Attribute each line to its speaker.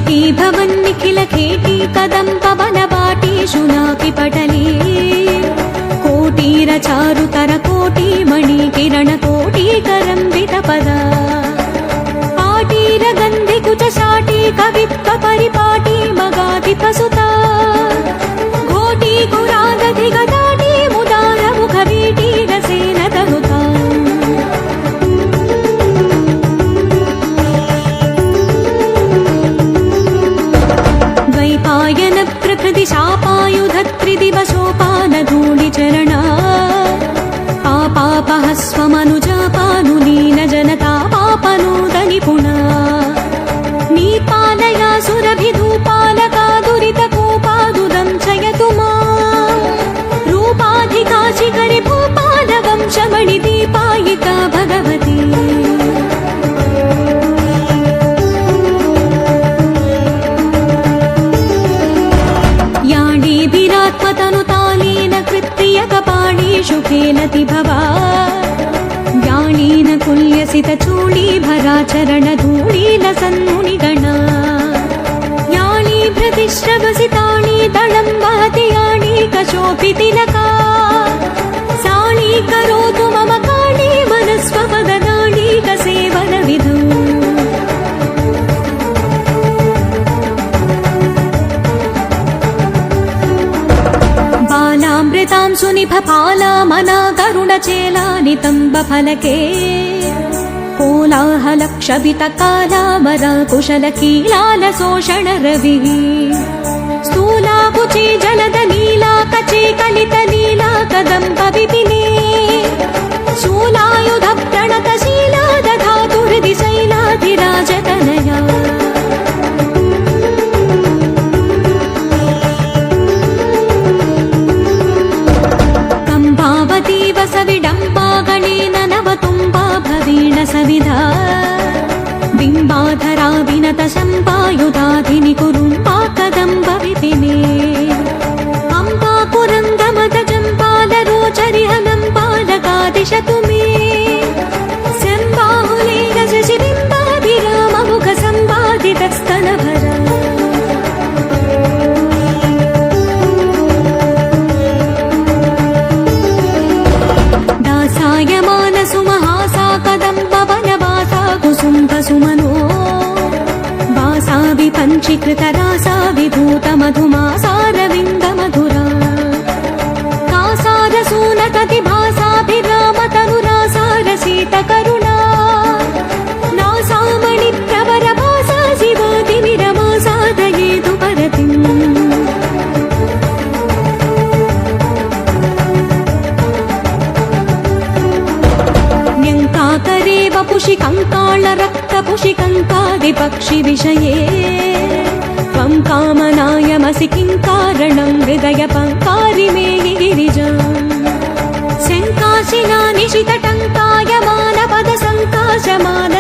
Speaker 1: खेटी भवन्निखिल खेटी कदम्ब वनवाटीषु नापि पटली कोटीर चारुतर कोटी मणि किरण कोटीकरम्बित पदा पाटीर गन्धि कुच शाटी कवित्व परिपाटी मगाधिप सुता घोटी गुरादधि गदाटी मुदार मुख वीटी रसेन तनुता द्वैपायन प्रकृति शापायुध त्रिदिवसोपान धूलि चरणा पापापहस्वमनुजापानुलीन जनता पापनोदनि पुना नीपालया सुरभिधूपालका दुरितकोपादुदं चयतु मां रूपाधिका शिखरि भूपालवंशमणिदीपायिका भगवती याणीभिरात्मतनुतालीन कृत्रियकपाणीषु खेलति भवा ज्ञानीन कुल्यसितचूलीभराचरणधूलीलसन्मुनिगणा याणीभृतिश्रवसिताणी दलं वहति याणीकशोभितिलका साणी करोतु मम काणी मनस्वपदनाणीकसेवनविधौ बालामृतां सुनिभपालामना गरुडचेला नितम्बफलके कोलाहलक्षभितकालामरा कुशलकीलालशोषणरविः स्थूलाकुचे जलदलीला कचे कलितलीला कदम्बविपिने शूलायुधप्रणतशीला दधातु हृदि शैलाधिराजतनया कंभावतीव सविडम्बा गणेन नवतुम्बा भवीण सविधा बिम्बाधरा विनत शम्पायुधाधिनि कुरुम्बा कदम्ब विपिने अम्बा पुरन्दमद चम्पालरोचरिहलम्बालकादिशतु मे शम्बाहुलेन शशिबिम्बाभिराममुख सम्बाधितस्तनभरा दासायमानसुमहासा कदम्ब वनवासा कुसुम्भसुमनो वासा विपञ्चीकृतरासा विधूतमधुमासारविन्दमधुरा कासारसूनकतिभासाभिरामतनुरासा रसितकरुणा नासामणिप्रवरभासा शिवातिमिरमासा दयेतु परतिम् न्यङ्काकरे वपुषि कङ्कालरक्तपुषिकङ्कादिपक्षिविषये त्वं कामनायमसि किं कारणं हृदयपङ्कारि मे गिरिजाम् शङ्काशिना निशितटङ्कायमानपदसङ्काशमान